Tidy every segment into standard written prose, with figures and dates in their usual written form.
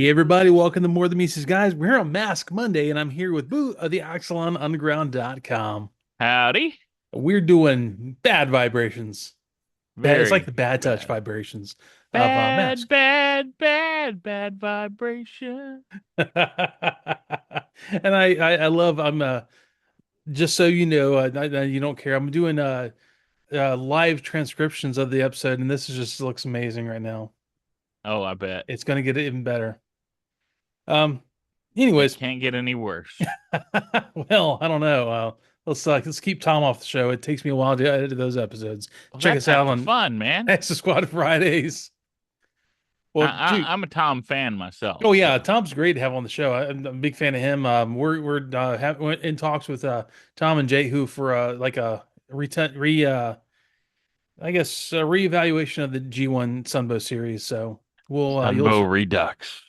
Hey everybody, welcome to Morethanmeetstheseguys. We're here on Mask Monday, and I'm here with Boo of the AxelonUnderground.com. Howdy. We're doing bad vibrations. It's like Very the bad touch bad. vibrations of Bad, Mask. bad, bad, bad vibration. And I love just so you know, you don't care. I'm doing live transcriptions of the episode, and this is just looks amazing right now. Oh, I bet. It's gonna get even better. Um, It anyways. can't get any worse. Well, I don't know. Let's keep Tom off the show. It takes me a while to edit those episodes. Well, Check that's us out half the on fun, man. Extra Squad Fridays. I, Well, I, shoot. I'm a Tom fan myself, Oh yeah, so Tom's great to have on the show. I'm a big fan of him. We're in talks with Tom and Jay who for like a re I guess a reevaluation of the G1 Sunbow series. So we'll you'll Sunbow Redux.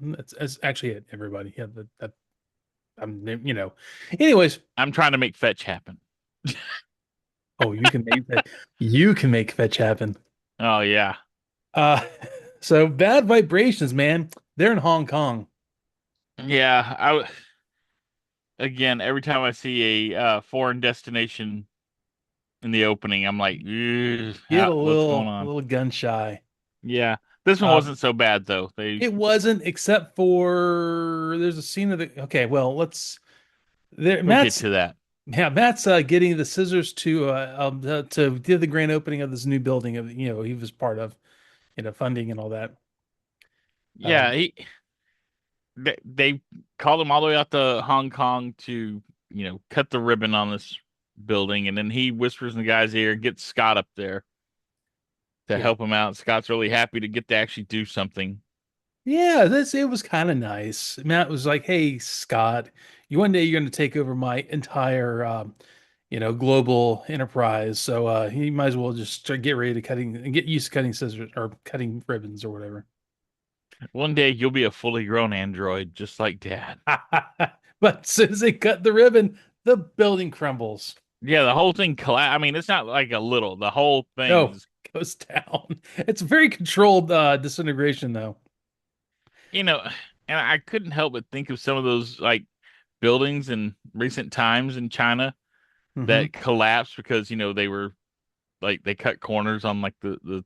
that's actually it. Everybody, yeah, that I'm Anyways, I'm trying to make fetch happen. oh, you can make fetch happen. Oh yeah. Uh, so bad vibrations, man. They're in Hong Kong. Yeah, again, every time I see a foreign destination in the opening, I'm like, "Ugh, Get what's going a on?" little gun shy. Yeah. This one Um, wasn't so bad though. They it wasn't, except for there's a scene of the. Okay, well, let's. There, we'll get to that. Matt's getting the scissors to do the grand opening of this new building of he was part of funding and all that. Yeah, Um, they called him all the way out to Hong Kong to, cut the ribbon on this building, and then he whispers in the guy's ear, gets Scott up there to yeah, help him out. Scott's really happy to get to actually do something. yeah. This it was kind of nice. Matt was like, "Hey, Scott, one day you're going to take over my entire global enterprise. So he might as well just get ready to get used to cutting scissors or cutting ribbons or whatever." One day you'll be a fully grown android just like Dad. But as soon as they cut the ribbon, the building crumbles. Yeah, the whole thing collapsed. I mean, it's not like a little. The whole thing No, is, goes down. It's very controlled disintegration though. you know, and I couldn't help but think of some of those like buildings in recent times in China Hmm. that collapsed because, they were like they cut corners on like the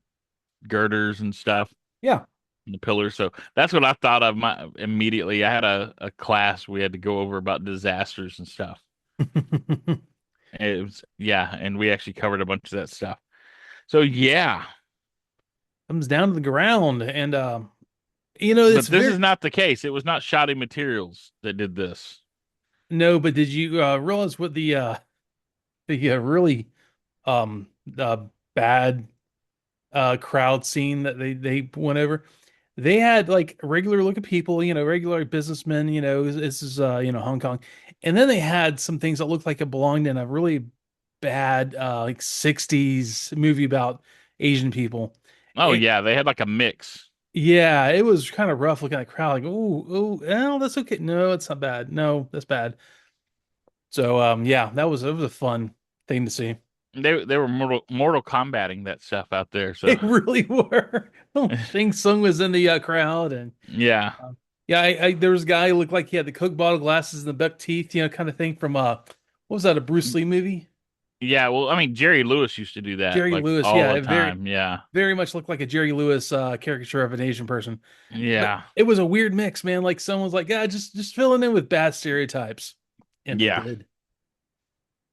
girders and stuff, Yeah. the pillars. So that's what I thought of immediately. I had a class we had to go over about disasters and stuff. It was, yeah, and we actually covered a bunch of that stuff. So yeah, Comes down to the ground and it's but this very is not the case. It was not shoddy materials that did this. no, but did you realize what the really uh bad crowd scene that they went over? They had like regular looking people, regular businessmen, this is Hong Kong. And then they had some things that looked like it belonged in a really bad like 60s movie about Asian people. Oh yeah, they had like a mix. Yeah, it was kind of rough looking at the crowd, like, oh, no, that's okay. No, it's not bad. No, that's bad. So, yeah, it was a fun thing to see. They were mortal combating that stuff out there. They So really were. Oh, Shang Tsung was in the crowd, and yeah, yeah, there was a guy who looked like he had the Coke bottle glasses and the buck teeth, kind of thing from what was that, a Bruce Lee movie? yeah. Well, I mean, Jerry Lewis used to do that Jerry like Lewis, all yeah, the it very, time. Yeah, very much looked like a Jerry Lewis caricature of an Asian person. But yeah, it was a weird mix, man. Like someone's like, yeah, just filling in with bad stereotypes, and they yeah, did.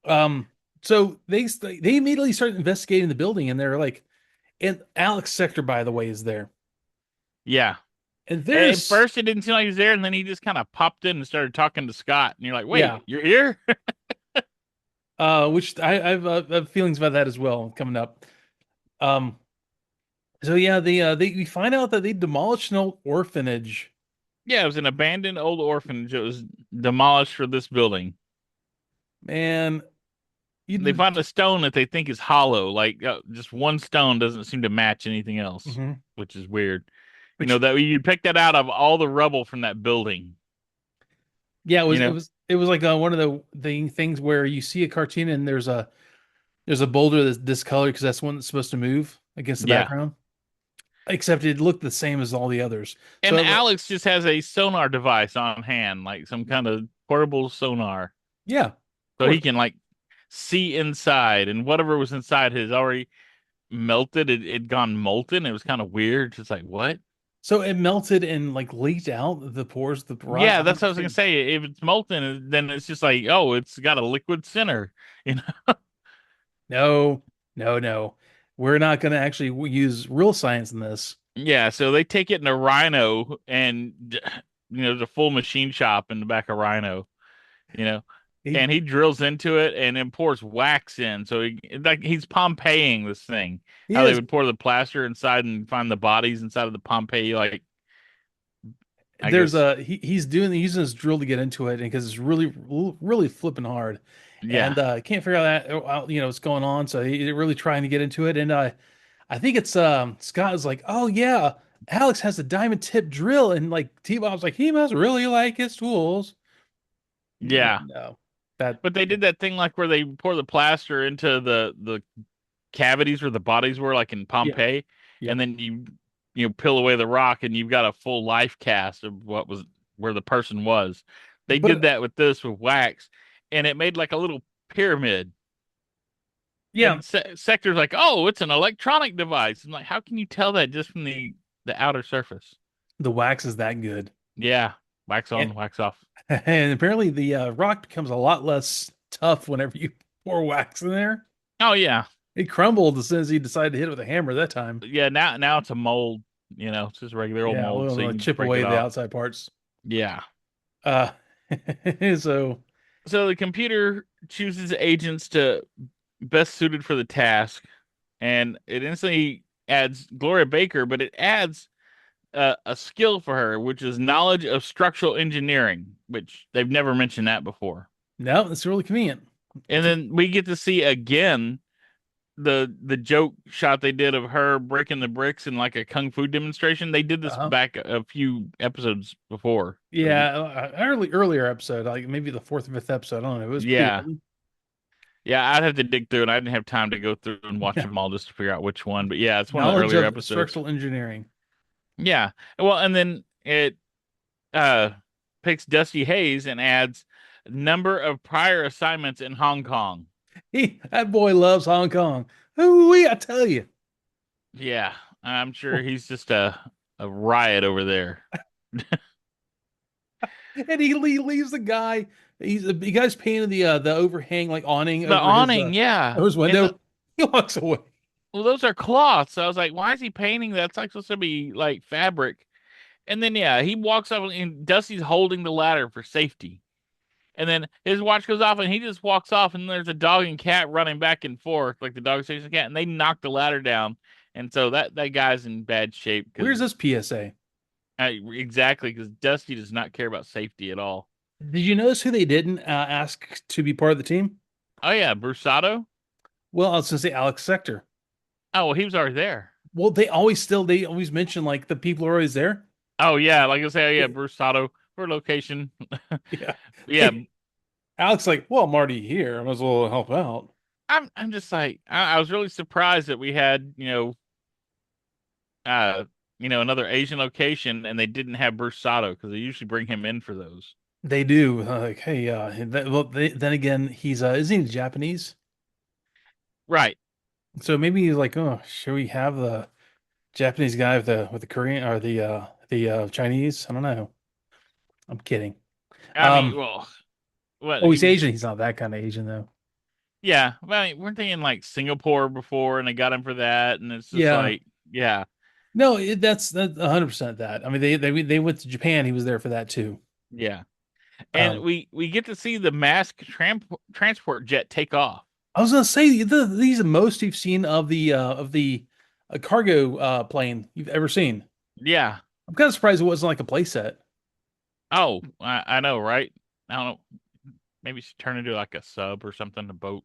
Um, so they immediately started investigating the building, and they're like, and Alex Sector, by the way, is there, yeah. and At there's first, it didn't seem like he was there, and then he just kind of popped in and started talking to Scott, and you're like, yeah, "Wait, you're here?" which I have feelings about that as well coming up. Um, so yeah, they we find out that they demolished an old orphanage. Yeah, it was an abandoned old orphanage. It was demolished for this building. Man, They you found a stone that they think is hollow. Like just one stone doesn't seem to match anything else, mhm. which is weird. Which That you pick that out of all the rubble from that building. yeah, it You was know, like one of the things where you see a cartoon and there's a boulder that's discolored because that's one that's supposed to move against the yeah. background. except it looked the same as all the others. And So Alex just has a sonar device on hand, like some kind of portable sonar, yeah, of so he course. can like see inside, and whatever was inside has already melted. It'd gone molten. It was kind of weird. Just like what? So it melted and like leaked out the pores, the rock. Yeah, that's what I was gonna say. If it's molten, then it's just like, oh, it's got a liquid center. You know? No, no, no. We're not going to actually use real science in this. Yeah. So they take it in a Rhino, and the full machine shop in the back of Rhino. You know, He, and he drills into it and then pours wax in. So he's Pompeying this thing. he How they is. would pour the plaster inside and find the bodies inside of the Pompeii, like I There's guess, a he's doing using his drill to get into it because it's really really flipping hard, yeah, and can't figure out that what's going on. So he's really trying to get into it, and I think it's Scott is like, oh yeah, Alex has a diamond tip drill, and like T-Bob's like he must really like his tools. But yeah. no, that But they did that thing like where they pour the plaster into the cavities where the bodies were, like in yeah, Pompeii, yep. and then you peel away the rock and you've got a full life cast of what was where the person was. They did But that with this with wax, and it made like a little pyramid. yeah, And Sector's like, oh, it's an electronic device. I'm like, how can you tell that just from the outer surface? the wax is that good, Yeah, wax and on, wax off. and apparently the rock becomes a lot less tough whenever you pour wax in there. Oh yeah, It crumbled as soon as he decided to hit it with a hammer that time. yeah. Now it's a mold. It's just regular old Yeah, mold, we'll so you can just chip break away it the off. outside parts. Yeah. Uh, so So the computer chooses agents to best suited for the task, and it instantly adds Gloria Baker, but it adds a skill for her, which is knowledge of structural engineering, which they've never mentioned that before. no, it's really convenient. And then we get to see again the joke shot they did of her breaking the bricks in like a kung fu demonstration. They did this Uh-huh. back a few episodes before. So Yeah, earlier episode, like maybe the fourth or fifth episode. I don't know. It was pretty yeah. early. Yeah, I'd have to dig through it. I didn't have time to go through and watch Yeah, them all just to figure out which one. But yeah, it's one of the knowledge earlier of episodes. structural engineering. Yeah. Well, and then it uh picks Dusty Hayes and adds number of prior assignments in Hong Kong. That boy loves Hong Kong. Ooh, I tell you. Yeah, I'm sure he's just a riot over there. And he leaves the guy. The guy's painting the overhang like awning The awning, over yeah. his And window. He walks away. well, those are cloths. So I was like, why is he painting that? It's like supposed to be like fabric. And then yeah, he walks up and Dusty's holding the ladder for safety. And then his watch goes off and he just walks off and there's a dog and cat running back and forth like the dog chasing the cat and they knock the ladder down. And so that guy's in bad shape Where's because this PSA? exactly because Dusty does not care about safety at all. Did you notice who they didn't ask to be part of the team? Oh yeah, Brusado. Well, I was gonna say Alex Sector. Oh well, he was already there. Well, they always mention like the people are always there. Oh yeah, like I say, oh, yeah, Brusado for location. Yeah. Yeah, Alex like, well, I'm already here. I might as well help out. I'm just like I was really surprised that we had uh another Asian location and they didn't have Brusado because they usually bring him in for those. They do. Like, hey, then again, he's isn't he Japanese? Right. So maybe he's like, oh, should we have the Japanese guy with the Korean or the Chinese? I don't know. I'm kidding. I mean, Um, well, what oh, he he's was. Asian. He's not that kind of Asian though. Yeah, well, I mean, weren't they in like Singapore before and they got him for that? And it's just Yeah. like, yeah, No, that's 100% that. I mean, they went to Japan. He was there for that too. yeah. And Um, we get to see the mask transport jet take off. I was gonna say these are the most you've seen of the cargo plane you've ever seen. Yeah. I'm kind of surprised it wasn't like a playset. Oh, I know, right? I don't know. Maybe she turned into like a sub or something, a boat.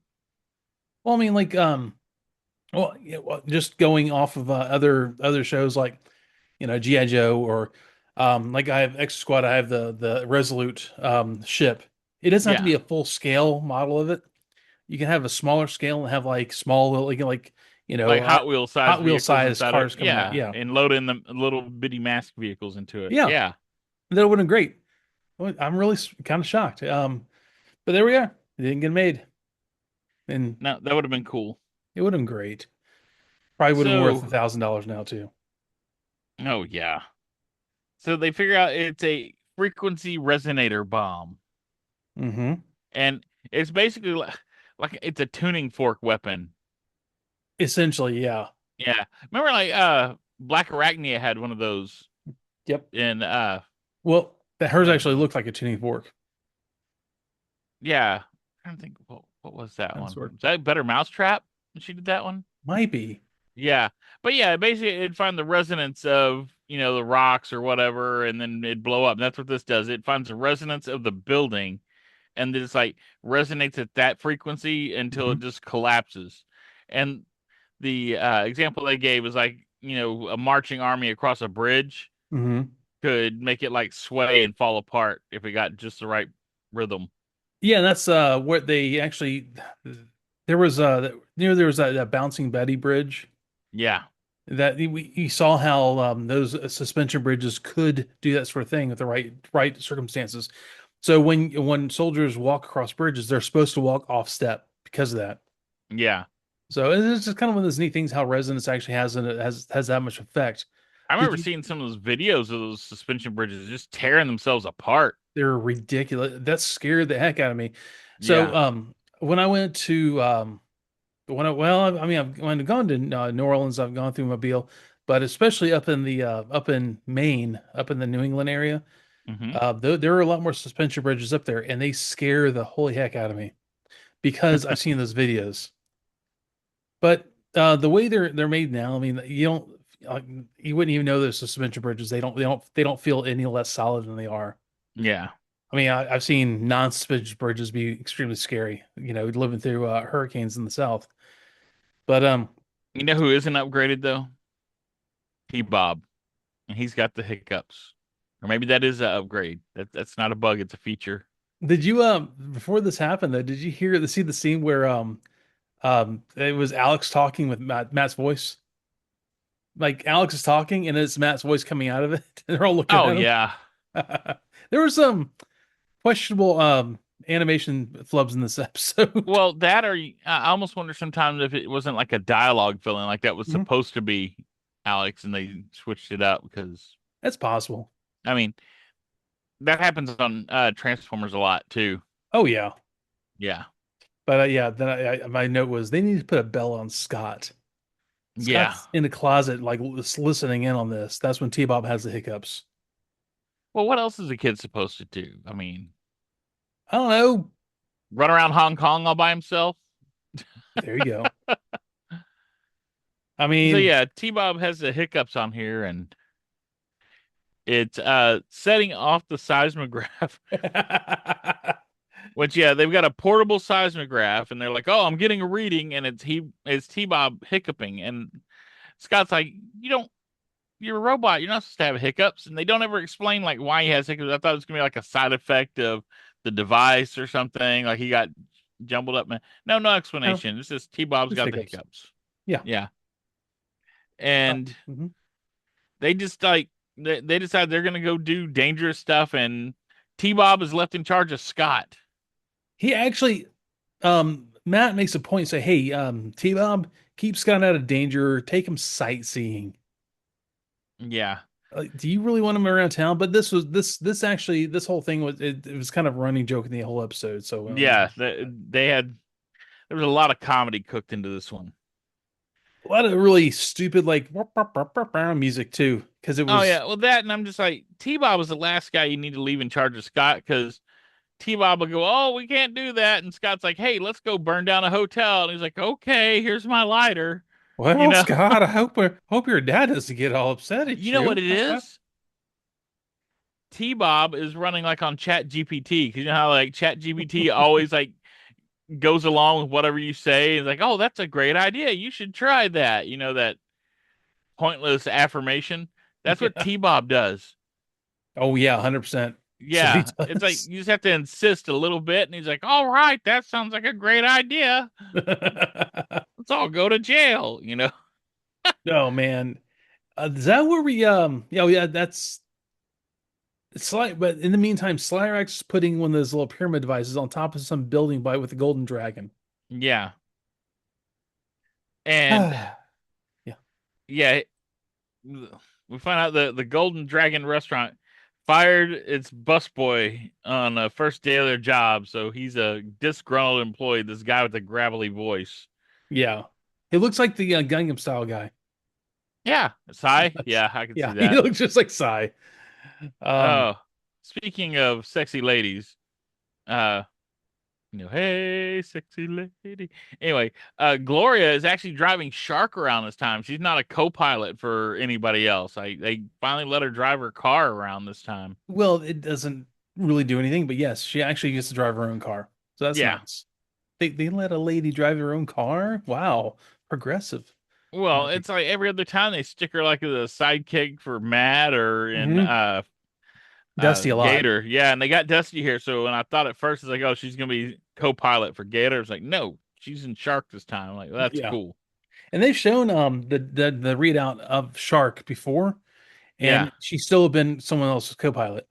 Well, I mean, like well, yeah, well, just going off of other shows like GI Joe or like I have Extra Squad. I have the Resolute ship. It doesn't have to Yeah. be a full scale model of it. You can have a smaller scale and have like small little, like you know, like Hot Wheel size Hot Wheel vehicles size inside of cars it. coming out. Yeah, Yeah, and load in the little bitty mask vehicles into it. yeah, Yeah. that would have been great. I'm really kind of shocked. But there we are. It didn't get made, and No, that would have been cool. it would have been great. Probably would have been worth So, $1,000 now too. oh yeah. So they figure out it's a frequency resonator bomb, Hmm. and it's basically like it's a tuning fork weapon. Essentially, yeah. Yeah. Remember like Black Arachnia had one of those Yep. in Well, that hers uh actually looked like a tuning fork. yeah. I don't think what was that Kind of one? sort. Was that Better Mousetrap when she did that one? Might be. Yeah. But yeah, basically it'd find the resonance of, the rocks or whatever, and then it'd blow up. That's what this does. It finds the resonance of the building and then it's like resonates at that frequency until Hmm. it just collapses. And the example they gave was like, a marching army across a bridge Hmm. could make it like sway and fall apart if it got just the right rhythm. Yeah, that's what they actually. There was there was that bouncing Betty bridge Yeah. that we saw how those suspension bridges could do that sort of thing with the right circumstances. So when soldiers walk across bridges, they're supposed to walk off step because of that. Yeah. So it's just kind of one of those neat things how resonance actually has that much effect. I Did remember you? seeing some of those videos of those suspension bridges just tearing themselves apart. They're ridiculous. That scared the heck out of me. So Yeah. when I went to well, I mean, when I've gone to New Orleans, I've gone through Mobile, but especially up in Maine, up in the New England area, Hmm. there are a lot more suspension bridges up there, and they scare the holy heck out of me because I've seen those videos. But the way they're made now, I mean, you don't like, you wouldn't even know they're suspension bridges. They don't feel any less solid than they are. Yeah. I mean, I've seen non-suspension bridges be extremely scary, living through hurricanes in the South. But You know who isn't upgraded though? T-Bob. And he's got the hiccups. Or maybe that is an upgrade. That's not a bug, it's a feature. did you before this happened though, did you see the scene where it was Alex talking with Matt's voice? Like Alex is talking and it's Matt's voice coming out of it. And they're all looking Oh at him. yeah. There were some questionable animation flubs in this episode. Well, that or I almost wonder sometimes if it wasn't like a dialogue filling, like that was Mhm. supposed to be Alex, and they switched it up because That's possible. I mean that happens on Transformers a lot too. Oh yeah. Yeah, But yeah, then my note was they need to put a bell on Scott. yeah. Scott's in the closet, like listening in on this. That's when T-Bob has the hiccups. Well, what else is a kid supposed to do? I mean, I don't know. run around Hong Kong all by himself? There you go. I So mean, yeah, T-Bob has the hiccups on here, and it's setting off the seismograph. Which yeah, they've got a portable seismograph, and they're like, "Oh, I'm getting a reading," and it's T-Bob hiccuping, and Scott's like, "You don't, you're a robot. You're not supposed to have hiccups," and they don't ever explain like why he has hiccups. I thought it was gonna be like a side effect of the device or something, like he got jumbled up. Man, no no, explanation. It's just T-Bob's just got the hiccups. hiccups. Yeah. Yeah, and Mhm. they just like they decide they're gonna go do dangerous stuff, and T-Bob is left in charge of Scott. He actually, Matt makes a point, say, "Hey, T-Bob, keep Scott out of danger. Take him sightseeing. Yeah. Do you really want him around town?" But this actually this whole thing it was kind of a running joke in the whole episode. So Yeah, they had there was a lot of comedy cooked into this one. a lot of really stupid like music too, because it Oh was yeah, well that and I'm just like T-Bob was the last guy you need to leave in charge of Scott because T-Bob will go, oh, we can't do that, and Scott's like, hey, let's go burn down a hotel, and he's like, okay, here's my lighter, you well, know, Scott. I hope your dad doesn't get all upset at you know what you. it is? T-Bob is running like on Chat GPT because you know how like Chat GPT always like goes along with whatever you say. It's like, oh, that's a great idea. You should try that. You know, that pointless affirmation. That's what Yeah. T-Bob does. Oh yeah, 100%. So he Yeah. It's like does. you just have to insist a little bit. And he's like, all right, that sounds like a great idea. let's all go to jail, you know? No, man. Is that where we yeah, yeah, that's Sly, but in the meantime, Slyrax is putting one of those little pyramid devices on top of some building by with the golden dragon. Yeah. And Yeah. yeah, we find out the Golden Dragon restaurant fired its busboy on the first day of their job, so he's a disgruntled employee, this guy with a gravelly voice. Yeah. He looks like the Gangnam Style guy. Yeah, Sai. That's, Yeah, I can yeah, see he that. looks just like Psy. Um, Oh, speaking of sexy ladies, uh, hey, sexy lady. Anyway, Gloria is actually driving Shark around this time. She's not a co-pilot for anybody else. They finally let her drive her car around this time. well, it doesn't really do anything, but yes, she actually gets to drive her own car. So that's Yeah. nice. They let a lady drive her own car? Wow. Progressive. Well, Right. it's like every other time they stick her like as a sidekick for Matt or in Hmm. Dusty a lot. Gator. Yeah, and they got Dusty here. So when I thought at first it's like, oh, she's gonna be co-pilot for Gator, it's like, no, she's in Shark this time. I'm like, well, that's Yeah. cool. And they've shown the readout of Shark before, Yeah. and she's still been someone else's co-pilot.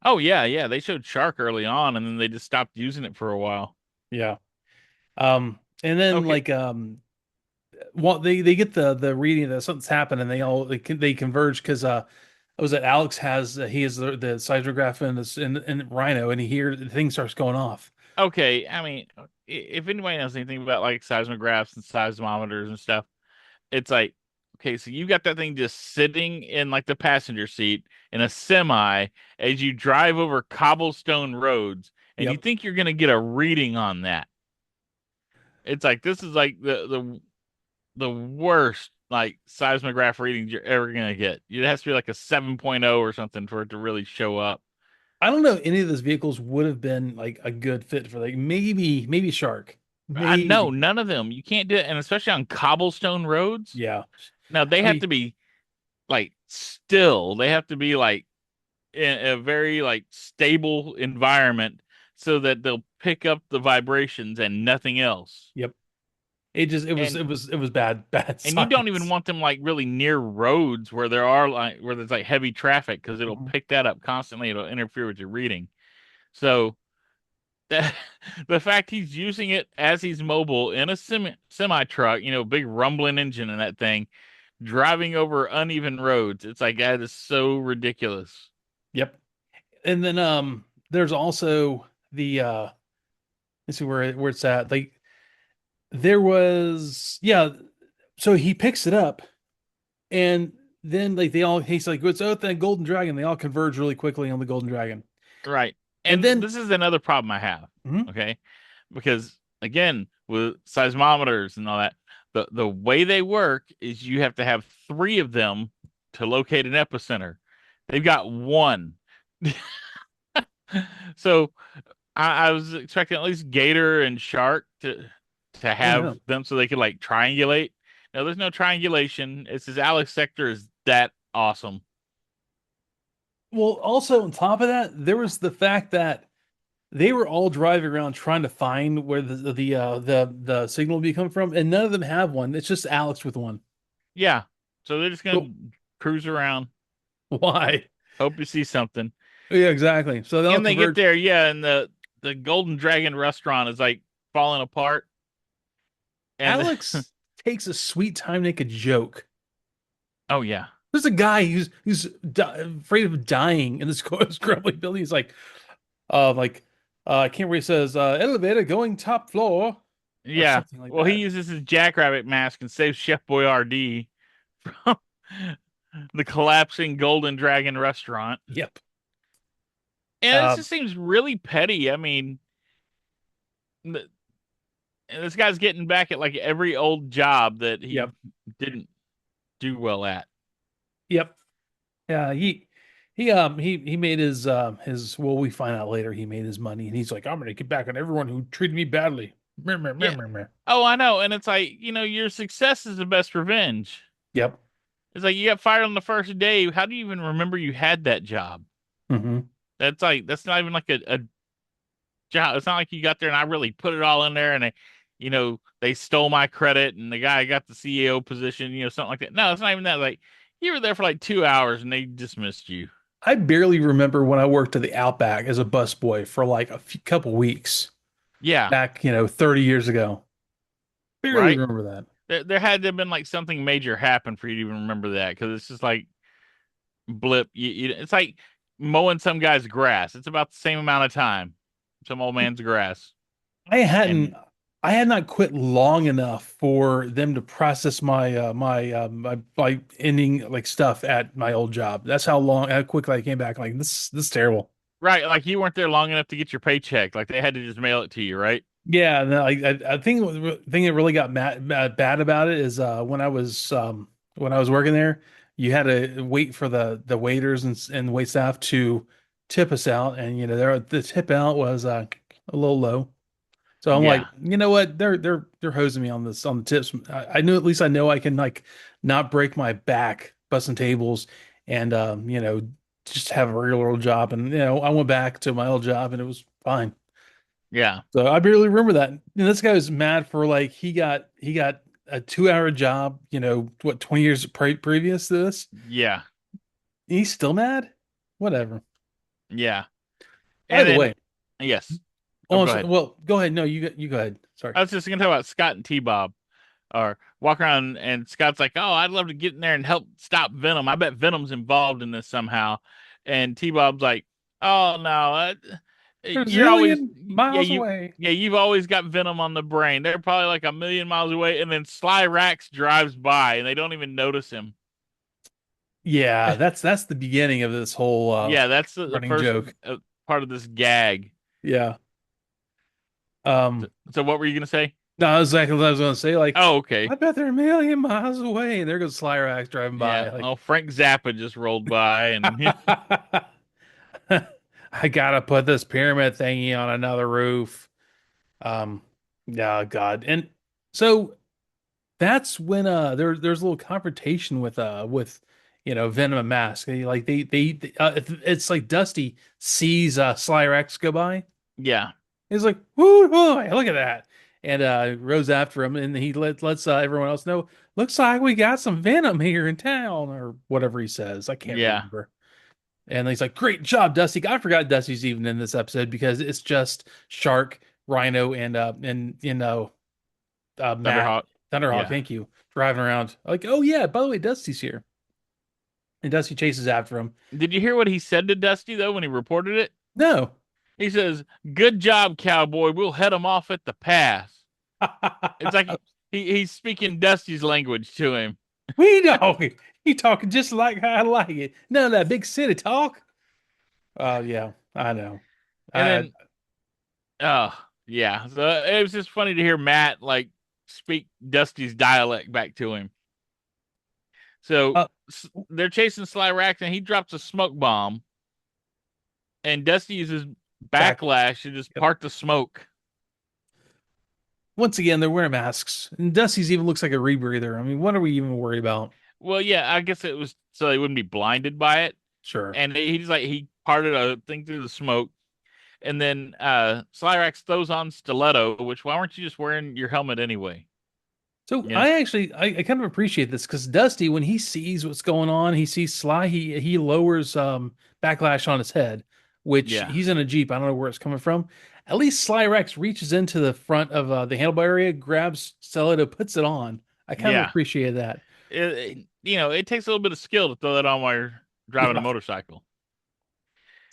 Oh yeah, yeah. They showed Shark early on, and then they just stopped using it for a while. Yeah. And then Okay, like well they get the reading that something's happened and they converge because was it Alex has he has the seismograph in Rhino and he hears the thing starts going off. okay. I mean, if anybody knows anything about like seismographs and seismometers and stuff, it's like, okay, so you got that thing just sitting in like the passenger seat in a semi as you drive over cobblestone roads, and you Yep. think you're gonna get a reading on that. It's like this is like the worst like seismograph readings you're ever gonna get. It has to be like a 7.0 or something for it to really show up. I don't know if any of those vehicles would have been like a good fit for like maybe Shark. I know Maybe. none of them. You can't do it, and especially on cobblestone roads. Yeah. Now they I have mean, to be like still. They have to be like in a very like stable environment so that they'll pick up the vibrations and nothing else. yep. It just And it was bad and you don't even science. want them like really near roads where there are like where there's like heavy traffic because it'll Mhm. pick that up constantly. It'll interfere with your reading. So that the fact he's using it as he's mobile in a semi truck, big rumbling engine and that thing, driving over uneven roads, it's like that is so ridiculous. Yep. And then there's also the let's see where it's at. Like there was yeah, so he picks it up and then like he's like, what's out that golden dragon? They all converge really quickly on the golden dragon. Right. And And then this is another problem I have. mhm, Okay. Because again, with seismometers and all that, the way they work is you have to have three of them to locate an epicenter. They've got one. So I was expecting at least Gator and Shark to oh have no. them so they could like triangulate. No, there's no triangulation. It's this Alex sector is that awesome. Well, also on top of that, there was the fact that they were all driving around trying to find where the signal would be coming from, and none of them have one. It's just Alex with one. Yeah. So they're just So gonna cruise around, why? hope you see something. Yeah, exactly. So they all And they get converge. there, yeah, and the Golden Dragon restaurant is like falling apart. And Alex takes a sweet time to make a joke. oh yeah. There's a guy afraid of dying in this scrubbly building. He's like, I can't remember. He says, "Elevator going top floor," or Yeah. something like Well, he that. uses his jackrabbit mask and saves Chef Boyardee from the collapsing Golden Dragon restaurant. Yep. And it Uh, just seems really petty. I mean, th- this guy's getting back at like every old job that he yep. didn't do well at. Yep. Yeah. He made his. Well, we find out later he made his money, and he's like, "I'm gonna get back on everyone who treated me badly." Meh, meh, meh, Yeah. meh, meh. Oh, I know. And it's like, your success is the best revenge. Yep. It's like you got fired on the first day. How do you even remember you had that job? Hmm. That's not even like a job. It's not like you got there and I really put it all in there and they stole my credit and the guy got the CEO position, something like that. No, it's not even that. Like, you were there for like 2 hours and they dismissed you. I barely remember when I worked at the Outback as a busboy for like couple weeks Yeah, back, 30 years ago. Barely right. remember that. There had to have been like something major happen for you to even remember that because it's just like blip. It's like mowing some guy's grass. It's about the same amount of time. Some old man's grass. I hadn't And I had not quit long enough for them to process my ending like stuff at my old job. That's how quickly I came back. Like this is terrible. right, like you weren't there long enough to get your paycheck. Like they had to just mail it to you, right? Yeah, no, I think the thing that really got bad about it is when I was working there, you had to wait for the waiters and wait staff to tip us out, and the tip out was a little low. So I'm like, Yeah. you know what? They're hosing me on this on the tips. I knew at least I know I can like not break my back busting tables and just have a regular old job. And I went back to my old job and it was fine. Yeah. So I barely remember that. And this guy was mad for like he got a 2 hour job, what 20 years previous to this. Yeah. He's still mad? Whatever. Yeah. By And the then way, yes. Oh, oh, I'm go sorry. ahead. Well, go ahead. No, you go ahead. Sorry. I was just gonna talk about Scott and T-Bob. Or walk around and Scott's like, "Oh, I'd love to get in there and help stop Venom. I bet Venom's involved in this somehow." And T-Bob's like, "Oh no, They're a you're always zillion yeah, miles away. you've always got Venom on the brain. They're probably like a million miles away." And then Sly Rax drives by and they don't even notice him. Yeah, that's the beginning of this whole Yeah, that's the running first joke. part of this gag. Yeah. So, Um, so what were you gonna say? no, I was exactly what I was gonna say. Like, Oh, okay. I bet they're a million miles away, and there goes Slyrax driving by. Yeah. Like, Oh, Frank Zappa just rolled by and I gotta put this pyramid thingy on another roof. Um, yeah, God. And so that's when there's a little confrontation with Venom and Mask. It's like Dusty sees Slyrax go by. yeah. He's like, "Woo boy, look at that!" And rows after him, and he lets everyone else know. Looks like we got some venom here in town, or whatever he says. I can't Yeah. remember. And he's like, "Great job, Dusty." I forgot Dusty's even in this episode because it's just Shark, Rhino, and Matt Thunderhawk. Thunderhawk. Yeah. Thank you, driving around. Like, oh yeah, by the way, Dusty's here, and Dusty chases after him. Did you hear what he said to Dusty though when he reported it? No. He says, "Good job, cowboy. We'll head him off at the pass." It's like he's speaking Dusty's language to him. We know he talking just like I like it. None of that big city talk. Oh yeah, I know. And I then, oh yeah, so it was just funny to hear Matt like speak Dusty's dialect back to him. So uh, they're chasing Sly Rax, and he drops a smoke bomb, and Dusty uses back. backlash to just Yep. part the smoke. Once again, they're wearing masks, and Dusty's even looks like a rebreather. I mean, what are we even worried about? Well, yeah, I guess it was so they wouldn't be blinded by it. Sure. And he's like he parted a thing through the smoke. And then Slyrax throws on stiletto, which why weren't you just wearing your helmet anyway? So You know? I kind of appreciate this because Dusty, when he sees what's going on, he sees Sly, he lowers backlash on his head, which Yeah. he's in a Jeep. I don't know where it's coming from. At least Sly Rex reaches into the front of the handlebar area, grabs Stiletto, puts it on. I kind of Yeah. appreciate that. It takes a little bit of skill to throw that on while you're driving a Yeah. motorcycle.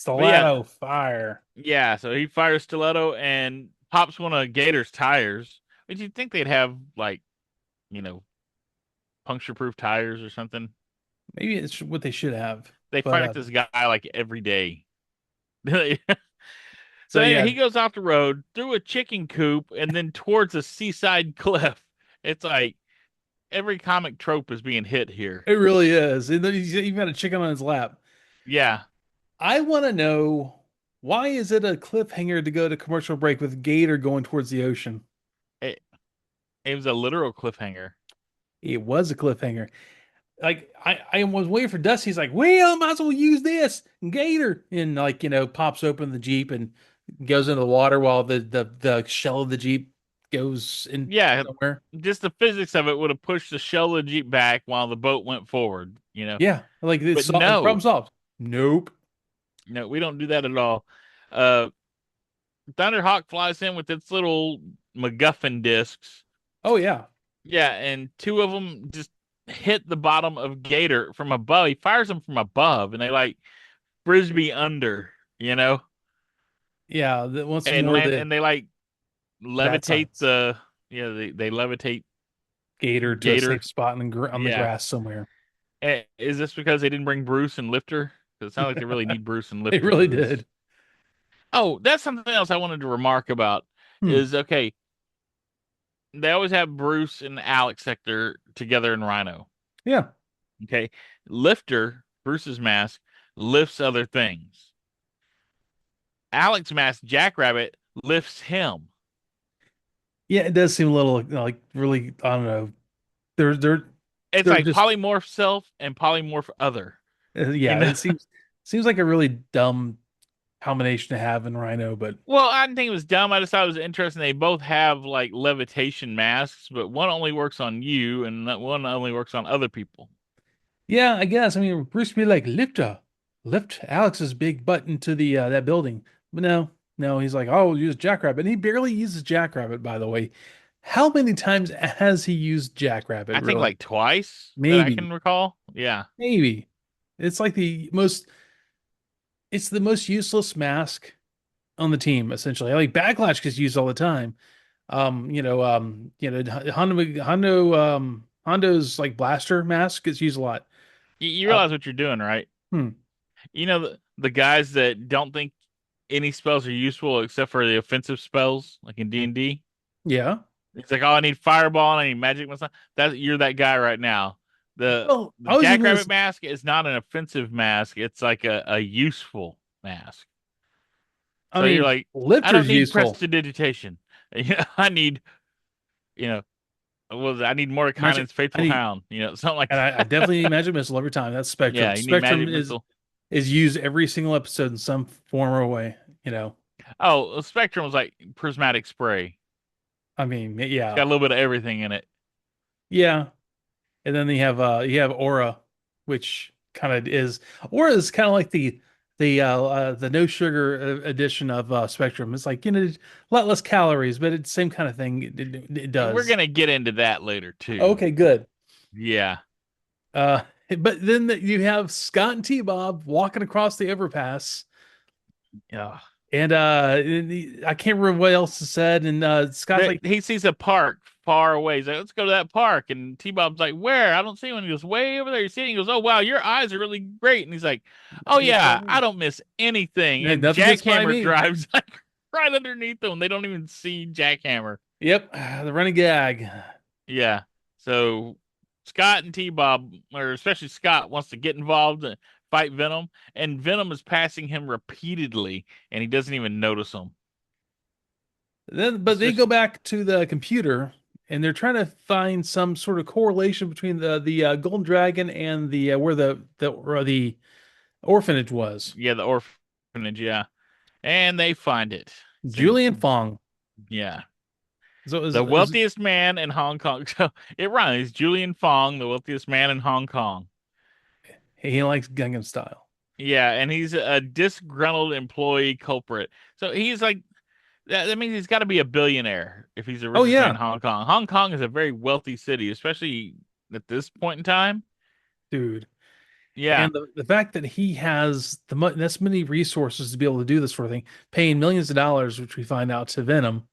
But yeah, Stiletto fire. yeah, so he fires stiletto and pops one of Gator's tires, which you'd think they'd have like, you know, puncture proof tires or something. Maybe it's what they should have. They But fight this guy like every day. So so anyway, yeah, he goes off the road through a chicken coop and then towards a seaside cliff. It's like every comic trope is being hit here. it really is. And then he's even got a chicken on his lap. Yeah, I want to know, why is it a cliffhanger to go to commercial break with Gator going towards the ocean? it, it was a literal cliffhanger. It was a cliffhanger. Like I was waiting for Dusty. He's like, well, might as well use this and Gator, and like pops open the Jeep and goes into the water while the shell of the Jeep goes in Yeah, somewhere. just the physics of it would have pushed the shell of the Jeep back while the boat went forward, you know. Yeah, like But problem no, solved. Nope. no, we don't do that at all. Uh, Thunderhawk flies in with its little MacGuffin discs. Oh yeah, Yeah, and two of them just hit the bottom of Gator from above. He fires them from above, and they like frisbee under, you know, yeah. That wants some and more of land, the and they like bad levitate science. the, yeah, they levitate Gator to a Gator. safe spot on the Yeah. grass somewhere. Is this because they didn't bring Bruce and Lifter? 'Cause it sounds like they really need Bruce and It Lifter really for this. did. Oh, that's something else I wanted to remark about. Hmm. Is okay. They always have Bruce and Alex Sector together in Rhino. Yeah, Okay. Lifter, Bruce's mask, lifts other things. Alex mask, Jackrabbit, lifts him. yeah. It does seem a little like really. I don't know. They're It's they're like just polymorph self and polymorph other. You yeah. know? It seems like a really dumb combination to have in Rhino, but Well, I didn't think it was dumb. I just thought it was interesting. They both have like levitation masks, but one only works on you and that one only works on other people. yeah, I guess. I mean, Bruce be like, lift Alex's big butt into the that building. But no, he's like, oh, use Jackrabbit. And he barely uses Jackrabbit, by the way. How many times has he used Jackrabbit, I think really? like twice that I Maybe, can recall. Yeah. maybe. It's like it's the most useless mask on the team, essentially. Like Backlash gets used all the time. Hondo's like blaster mask gets used a lot. You Uh, realize what you're doing, right? hmm, You know the guys that don't think any spells are useful except for the offensive spells, like in D&D. yeah. It's like, oh, I need fireball and I need magic missile. That you're that guy right now. The Well, the I was even gonna Jackrabbit mask is not an offensive mask. It's like a useful mask. I So you're mean, like, I don't lifter's need useful. prestidigitation. I need, you know, well, I need Magic. Mordekainen's I faithful need, hound. Something like and I that. definitely need magic missile every time. That's Spectrum. Yeah, you need Spectrum magic missile. is used every single episode in some form or way. Oh, Spectrum was like prismatic spray. I mean, It's yeah, got a little bit of everything in it. yeah. And then you have Aura, which kind of is Aura is kind of like the no sugar edition of Spectrum. It's like a lot less calories, but it's the same kind of thing. It And we're does. gonna get into that later too. Okay, good. Yeah. Uh, but then you have Scott and T-Bob walking across the overpass, Yeah. and I can't remember what else is said. And Scott's like, He sees a park far away. He's like, let's go to that park. And T Bob's like, where? I don't see one. He goes, way over there. You see it? He goes, oh, wow, your eyes are really great. And he's like, oh, "That's what I yeah, I mean. don't miss anything. And Nothing gets by Jackhammer me." drives like right underneath them. They don't even see Jackhammer. Yep, the running gag. Yeah. So Scott and T Bob, or especially Scott, wants to get involved and fight Venom. And Venom is passing him repeatedly, and he doesn't even notice him. But It's they just go back to the computer and they're trying to find some sort of correlation between the Golden Dragon and the where the orphanage was. yeah, the orphanage, yeah. And they find it. So Julian Fong. yeah. So The wealthiest man in Hong Kong. So it rhymes. Julian Fong, the wealthiest man in Hong Kong. he likes Gangnam Style. Yeah, and he's a disgruntled employee culprit. So he's like that means he's got to be a billionaire if he's the Oh richest man in yeah, Hong Kong. Hong Kong is a very wealthy city, especially at this point in time. dude. Yeah. And the fact that he has this many resources to be able to do this sort of thing, paying millions of dollars, which we find out to Venom.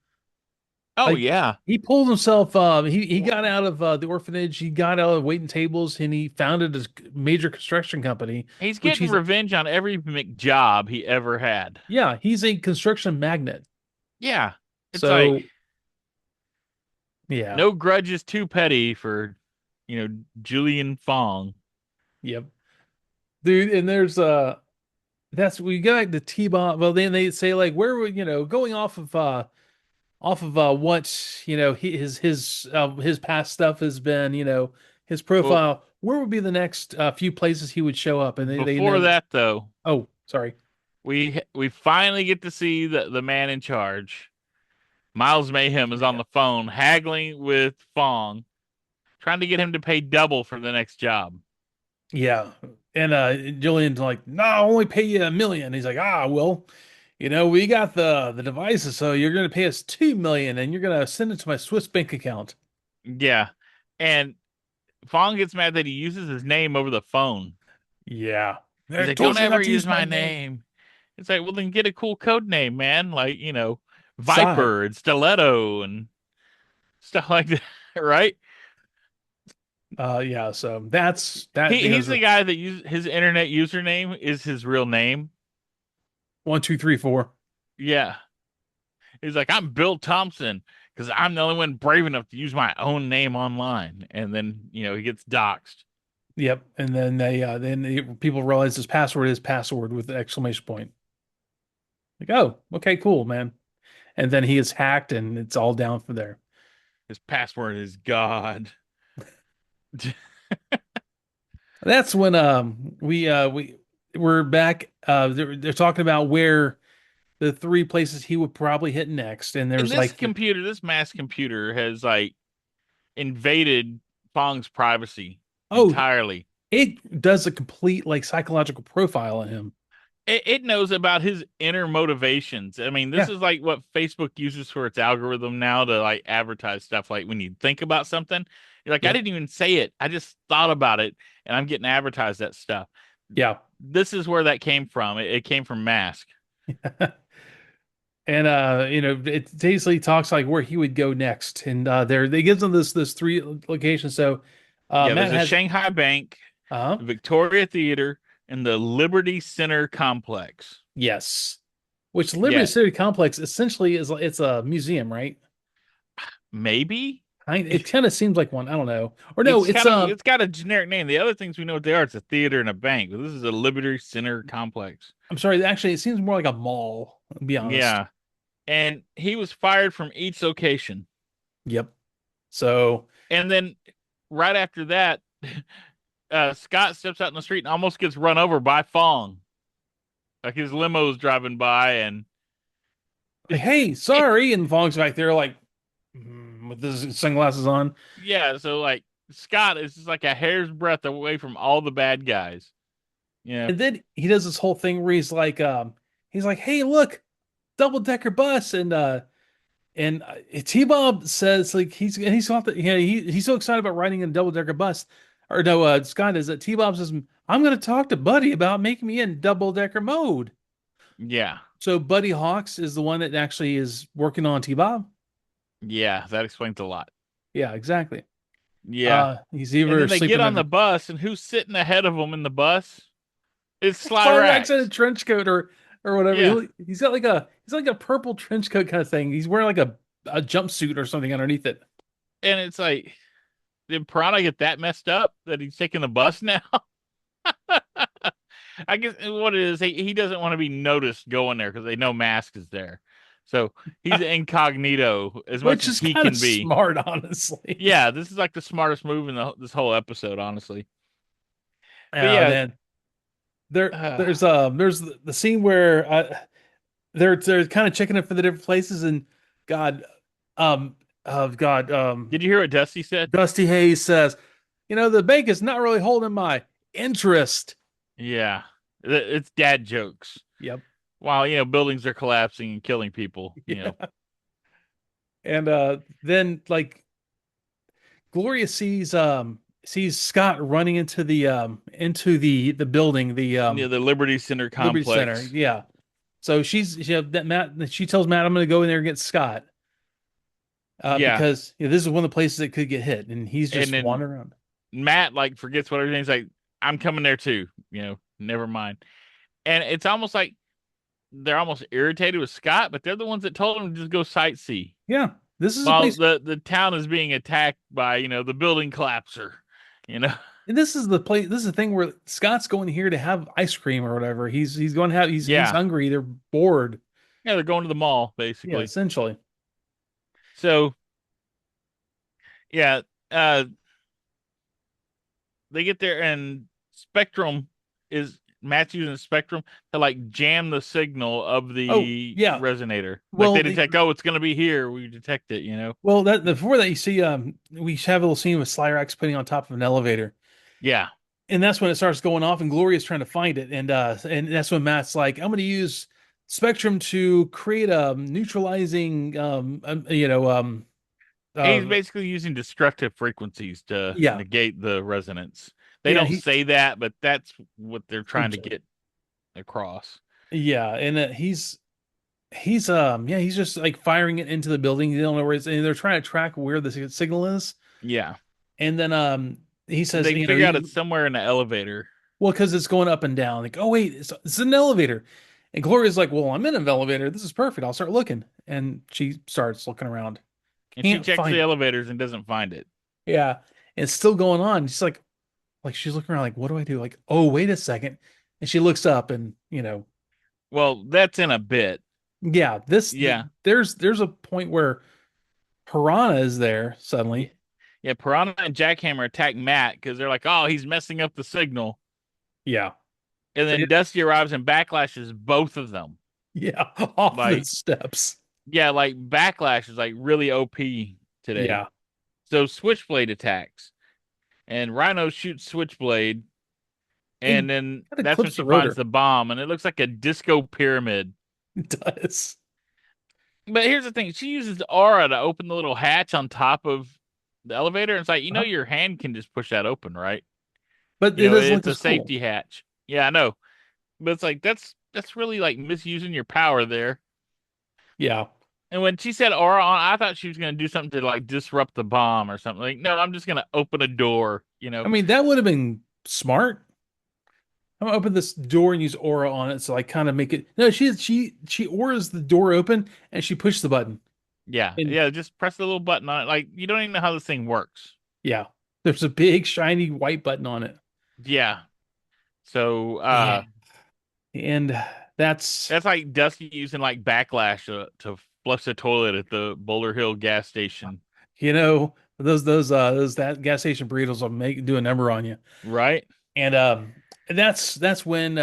Oh Like yeah. he pulled himself. He got out of the orphanage. He got out of waiting tables, and he founded a major construction company. He's Which getting revenge on every McJob he ever had. yeah, he's a construction magnate. Yeah. It's like So yeah, no grudge is too petty for, Julian Fong. yep, dude. And there's that's we got the T-Bomb. Well, then they say like where would going off of what his past stuff has been, his Well, profile. Where would be the next few places he would show up? And they before know. that though, Oh, sorry. we finally get to see the man in charge. Miles Mayhem is on Yeah. the phone haggling with Fong, trying to get him to pay double for the next job. Yeah. And Julian's like, no, I'll only pay you 1 million. He's like, well, we got the devices, so you're gonna pay us 2 million and you're gonna send it to my Swiss bank account. Yeah. And Fong gets mad that he uses his name over the phone. Yeah. He's I like, told don't you ever not to use use my my name. name. It's like, well, then get a cool code name, man. Like, Sigh. Viper and Stiletto and stuff like that, right? Yeah, so that's that He's goes the guy that uses his internet username is his real name. 1, 2, 3, 4. Yeah. He's like, I'm Bill Thompson because I'm the only one brave enough to use my own name online. And then, he gets doxxed. Yep. And people realize his password is password with the exclamation point. Like, oh, okay, cool, man. And then he is hacked and it's all down from there. His password is God. That's when we're back. They're talking about where the three places he would probably hit next, and And there's this like computer, this mass computer has like invaded Fong's privacy oh, entirely. it does a complete like psychological profile on him. It knows about his inner motivations. I mean, this Yeah, is like what Facebook uses for its algorithm now to like advertise stuff. Like when you think about something, you're like, I yep, didn't even say it. I just thought about it and I'm getting advertised that stuff. yeah. This is where that came from. It came from Mask. And it basically talks like where he would go next, and there they gives him this three locations. So, Yeah, Matt there's a has Shanghai Bank, uh the Victoria Theater, and the Liberty Center complex. yes, which Liberty Yeah, City Complex essentially is it's a museum, right? maybe. It kind of seems like one. I don't know. Or no, It's it's kind of it's got a generic name. The other things we know what they are. It's a theater and a bank. But this is a Liberty Center complex. I'm sorry, actually it seems more like a mall, to be honest. Yeah, and he was fired from each location. Yep. So, And then right after that, Scott steps out in the street and almost gets run over by Fong. Like his limo is driving by, and like, hey, sorry, and Fong's back there like with his sunglasses on. yeah, so like Scott is just like a hair's breadth away from all the bad guys. Yeah, And then he does this whole thing where he's like, "Hey, look, double decker bus," and T-Bob says like he's off the he's so excited about riding in a double decker bus, or no, Scott is that T-Bob says, "I'm going to talk to Buddy about making me in double decker mode." yeah, So Buddy Hawks is the one that actually is working on T-Bob. yeah. That explains a lot. Yeah, exactly. Yeah, He's and either then they get sleeping on the under bus, and who's sitting ahead of them in the bus? It's Sly Sly Rex in a Rax. trench coat or whatever. Yeah, He's like a purple trench coat kind of thing. He's wearing like a jumpsuit or something underneath it. and it's like, did Piranha get that messed up that he's taking the bus now? I guess what it is, he doesn't want to be noticed going there because they know Mask is there. So he's incognito as much Which as is he kind of can be. smart, honestly. Yeah, this is like the smartest move in this whole episode, honestly. But Yeah, yeah, then uh, there's the scene where they're kind of checking it for the different places and God um God did you hear what Dusty said? Dusty Hayes says, the bank is not really holding my interest. Yeah, it's dad jokes. Yep. While buildings are collapsing and killing people. Yeah. And then like Gloria sees Scott running into the building, the The Liberty Center Liberty Center. complex. Yeah. So she tells Matt, I'm gonna go in there and get Scott. Yeah, Because this is one of the places that could get hit, and he's and just then wandering around. Matt like forgets what everything's like. I'm coming there too. Never mind. And it's almost like they're almost irritated with Scott, but they're the ones that told him to just go sightsee. Yeah. This is a While place the town is being attacked by the building collapser. You know, and this is the place this is the thing where Scott's going here to have ice cream or whatever. He's going to have he's yeah, hungry, they're bored. yeah, they're going to the mall Yeah, basically. essentially. So yeah, uh, they get there and Spectrum is Matt's using a spectrum to like jam the signal of Oh, the yeah. resonator. Like Well, they detect, oh, it's gonna be here. We detect it, you know? well, that before that, you see, we have a little scene with Slyrax putting on top of an elevator, Yeah. and that's when it starts going off, and Gloria's trying to find it, and that's when Matt's like, "I'm going to use Spectrum to create a neutralizing, He's uh, basically using destructive frequencies to yeah, negate the resonance. They yeah, don't he's, say that, but that's what they're trying to get across. yeah, and he's just like firing it into the building. You don't know where it's, and they're trying to track where the signal is, Yeah. and then he says, They figure out it's somewhere in the elevator. well, because it's going up and down. Like, oh wait, it's an elevator. And Gloria's like, well, I'm in an elevator. This is perfect. I'll start looking. And she starts looking around. And she Can't checks find the it. elevators and doesn't find it. Yeah. And it's still going on. She's like she's looking around like, what do I do? Like, oh, wait a second. And she looks up and, Well, that's in a bit. yeah, Yeah. there's a point where Piranha is there Yeah. suddenly. Yeah, Piranha and Jackhammer attack Matt because they're like, oh, he's messing up the signal. Yeah. And then Dusty arrives and backlashes both of them. Yeah, off the Like, steps. yeah, like Backlash is like really OP today. Yeah. So Switchblade attacks, and Rhino shoots Switchblade, It and then kind of that's when clips the she finds rotor. the bomb, and it looks like a disco pyramid. It does. But here's the thing: she uses the aura to open the little hatch on top of the elevator. And it's like, Uh-huh. your hand can just push that open, right? But it doesn't look It's a as cool. safety hatch. Yeah, I know, but it's like that's really like misusing your power there. Yeah. And when she said aura on, I thought she was going to do something to like disrupt the bomb or something. Like, no, I'm just going to open a door, I mean, that would have been smart. I'm gonna open this door and use aura on it, so I kind of make it. No, she auras the door open and she pushed the button. Yeah, And yeah, just press the little button on it. Like, you don't even know how this thing works. yeah, there's a big shiny white button on it. Yeah. So, Yeah, and that's that's like Dusty using like backlash to flush the toilet at the Boulder Hill gas station, those that gas station burritos will make do a number on you. right? And that's when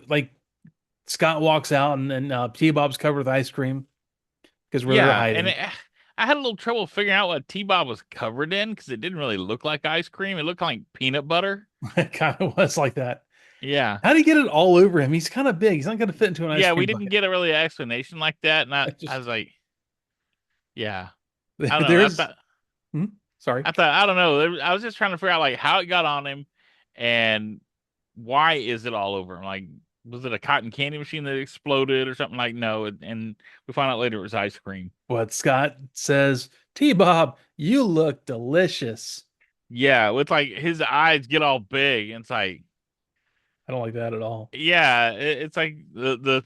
like Scott walks out and then T-Bob's covered with ice cream because where they're Yeah, and hiding. I had a little trouble figuring out what T-Bob was covered in because it didn't really look like ice cream. It looked like peanut butter. It kind of was like that. Yeah. How do you get it all over him? He's kind of big. He's not going to fit into an ice Yeah, we cream didn't bucket. get a really explanation like that. And I I just was like, yeah, I don't know. there's hmm? Sorry. I don't know. I was just trying to figure out like how it got on him and why is it all over him? Like, was it a cotton candy machine that exploded or something? Like, no. And we find out later it was ice cream. What Scott says, T-Bob, you look delicious. Yeah, with like his eyes get all big. And it's like, I don't like that at all. yeah, it's like the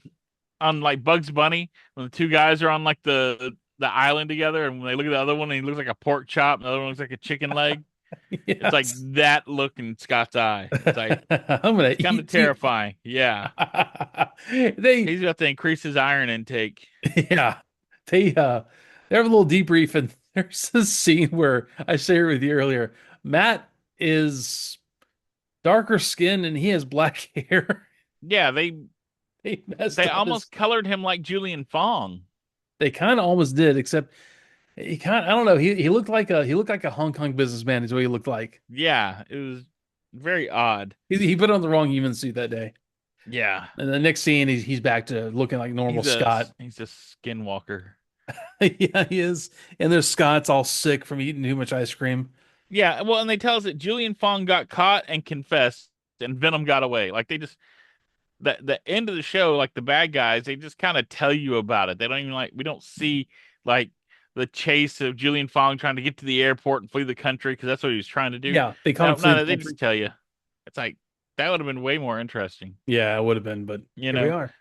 on like Bugs Bunny when the two guys are on like the island together, and when they look at the other one, and he looks like a pork chop, and the other one looks like a chicken leg. It's like Yes. that look in Scott's eye. It's like I'm gonna it's kind of eat you. terrifying. Yeah, They he's about to increase his iron intake. yeah. They have a little debrief and there's this scene where I shared with you earlier. Matt is darker skin and he has black hair. Yeah, They messed they up his almost colored him like Julian Fong. they kind of almost did, except he kind of I don't know, he looked like a Hong Kong businessman is what he looked like. Yeah, it was very odd. He put on the wrong human suit that day. Yeah, And the next scene he's back to looking like normal Scott. he's a skinwalker. Yeah, he is. And there's Scott's all sick from eating too much ice cream. Yeah, well, and they tell us that Julian Fong got caught and confessed, and Venom got away. Like they just the end of the show, like the bad guys, they just kind of tell you about it. They don't even like we don't see like the chase of Julian Fong trying to get to the airport and flee the country because that's what he was trying to do. Yeah, they No, can't flee the no, they country. just tell you. It's like that would have been way more interesting, Yeah, it would have been, but you here we know? are.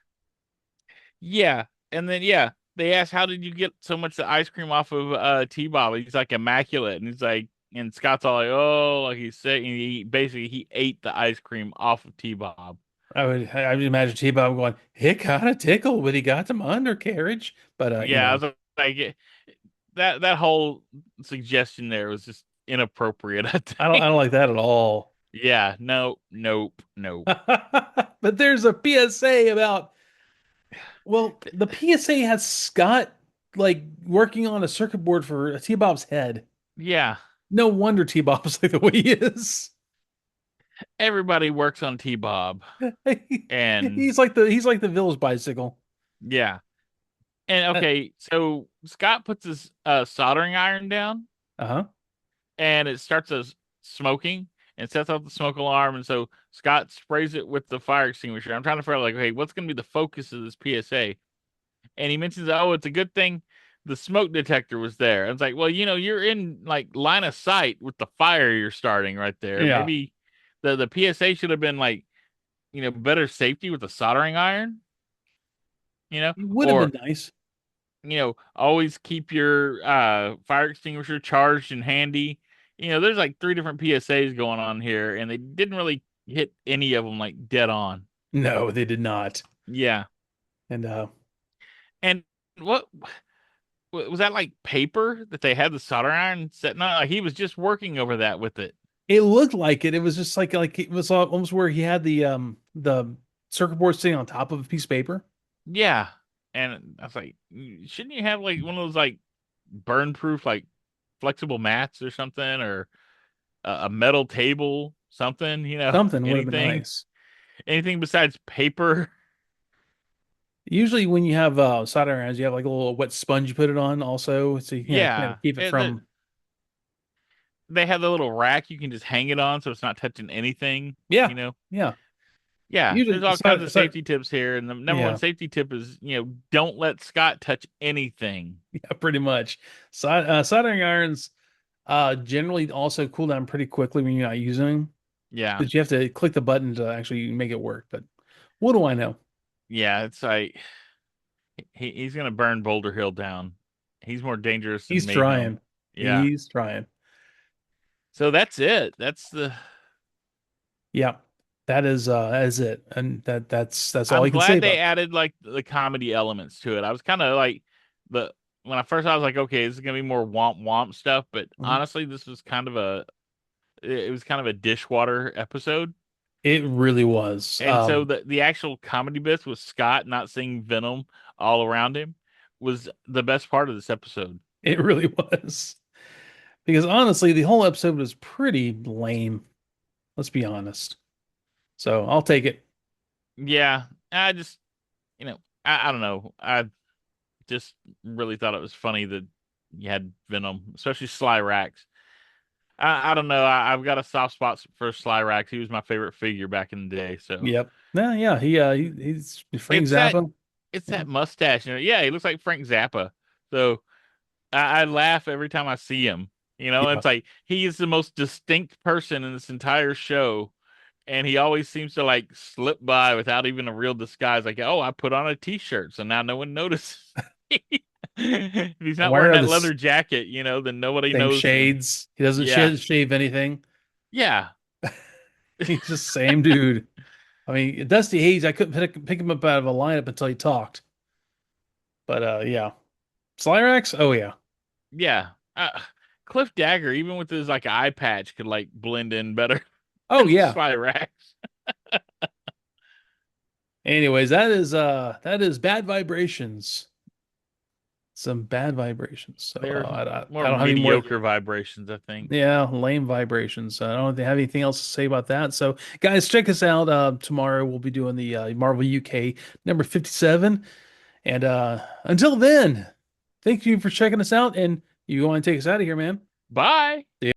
Yeah, and then yeah, they asked how did you get so much ice cream off of T-Bob? He's like immaculate, and he's like, and Scott's all like, oh, like he's saying he ate the ice cream off of T-Bob. I would imagine T-Bob going, it kind of tickled when he got some undercarriage. But Yeah, I was like that whole suggestion there was just inappropriate, I I think. don't like that at all. Yeah, nope, nope, nope. But there's a PSA about, well, the PSA has Scott like working on a circuit board for T-Bob's head. Yeah, No wonder T-Bob's like the way he is. everybody works on T-Bob, and He's like the village bicycle. yeah. And okay, so Scott puts his soldering iron down, Uh-huh. and it starts us smoking and sets off the smoke alarm. And so Scott sprays it with the fire extinguisher. I'm trying to figure out, like, okay, what's going to be the focus of this PSA? And he mentions, oh, it's a good thing the smoke detector was there. I was like, well, you're in like line of sight with the fire you're starting right there. Yeah. Maybe the PSA should have been like, better safety with the soldering iron, It would have been or nice. always keep your fire extinguisher charged and handy. There's like three different PSAs going on here, and they didn't really hit any of them like dead on. No, they did not. Yeah. And And what was that, like paper that they had the solder iron setting on? Like he was just working over that with it. it looked like it. It was just like it was almost where he had the circuit board sitting on top of a piece of paper. Yeah. And I was like, shouldn't you have like one of those like burn proof, like flexible mats or something, or a metal table, something, Something would have been anything, nice. anything besides paper. Usually when you have soldering irons, you have like a little wet sponge you put it on also, so you can kind Yeah. of keep it from. They have the little rack you can just hang it on so it's not touching anything, Yeah, you know? yeah. Yeah, there's Usually, all kinds of safety tips here. And the number one yeah, safety tip is, don't let Scott touch anything. yeah, pretty much. Soldering irons generally also cool down pretty quickly when you're not using them, Yeah. because you have to click the button to actually make it work. But what do I know? Yeah, it's like he's gonna burn Boulder Hill down. He's more dangerous than He's mayhem. trying. Yeah. He's trying. So that's it. That's the Yeah, that is it, and that's all I'm you can say glad they about added like the comedy elements to it. I was kind of like the when I first I was like, okay, this is gonna be more womp womp stuff, but it. Mhm. honestly, this was kind of it was kind of a dishwater episode. It really was. And so the actual comedy bits with Scott not seeing Venom all around him was the best part of this episode. It really was. Because honestly, the whole episode was pretty lame. Let's be honest. So I'll take it. Yeah, I just I don't know. I just really thought it was funny that you had Venom, especially Sly Rax. I don't know. I've got a soft spot for Sly Rax. He was my favorite figure back in the day. So Yep. Yeah. He's Frank it's that Zappa. it's Yeah. that mustache. Yeah, he looks like Frank Zappa. So I laugh every time I see him. Yeah. It's like he is the most distinct person in this entire show, and he always seems to like slip by without even a real disguise. Like, oh, I put on a t-shirt, so now no one notices. If he's not wearing Wearing that the leather jacket, then nobody same knows. shades. He doesn't Yeah, shave anything. yeah, He's just the same dude. I mean, Dusty Hayes, I couldn't pick him up out of a lineup until he talked. But yeah. Slyrax? Oh yeah. yeah. Cliff Dagger, even with his like eye patch, could like blend in better Oh than yeah. Spirax. Anyways, that is bad vibrations. Some bad vibrations. So They're I more don't have any more. mediocre vibrations, I think. Yeah, lame vibrations. I don't have anything else to say about that. So, guys, check us out. Tomorrow we'll be doing the Marvel UK number 57. And until then, thank you for checking us out. And you want to take us out of here, man? Bye. See